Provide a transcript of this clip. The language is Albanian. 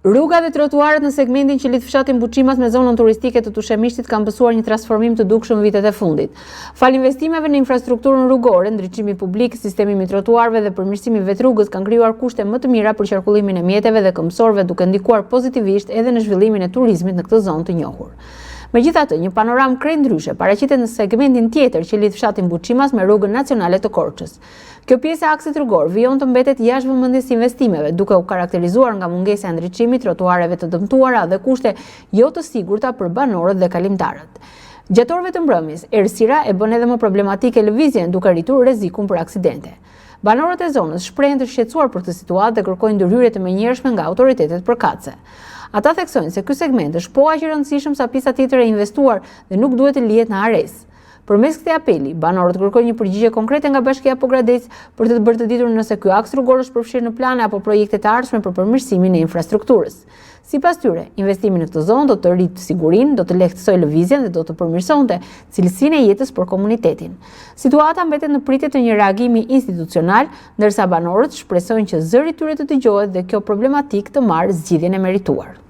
Rrugat dhe trotuarët në segmentin që lidh fshatin Buçimas me zonën turistike të Tushemishtit kanë pësuar një transformim të dukshëm vitet e fundit. Fal investimeve në infrastrukturën rrugore, ndriçimi publik, sistemi i trotuarëve dhe përmirësimi vet rrugës kanë krijuar kushte më të mira për qarkullimin e mjeteve dhe këmbësorëve, duke ndikuar pozitivisht edhe në zhvillimin e turizmit në këtë zonë të njohur. Megjithatë, një panoramë krejndryshe paraqitet në segmentin tjetër që lidh fshatin Buçimas me rrugën nacionale të Korçës. Kjo pjesë e aksit rrugor vijon të mbetet jashtë vëmendjes investimeve, duke u karakterizuar nga mungesa e ndriçimit, trotuareve të dëmtuara dhe kushte jo të sigurta për banorët dhe kalimtarët. Gjatë orëve të mbrëmjes, errësira e bën edhe më problematike lëvizjen, duke rritur rrezikun për aksidente. Banorët e zonës shprehen të shqetësuar për këtë situatë dhe kërkojnë ndërhyrje të menjëhershme nga autoritetet përkatëse. Ata theksojnë se ky segment është po aq i rëndësishëm sa pjesa tjetër e investuar dhe nuk duhet të lihet në ares. Përmes këtij apeli, banorët kërkojnë një përgjigje konkrete nga Bashkia Pogradec për të bërë të ditur nëse ky aks rrugor është përfshirë në plane apo projekte të ardhshme për përmirësimin e infrastrukturës. Sipas tyre, investimi në këtë zonë do të rritë sigurinë, do të lehtësojë lëvizjen dhe do të përmirësonte cilësinë e jetës për komunitetin. Situata mbetet në pritje të një reagimi institucional, ndërsa banorët shpresojnë që zëri i tyre të dëgjohet dhe kjo problematikë të marrë zgjidhjen e merituar.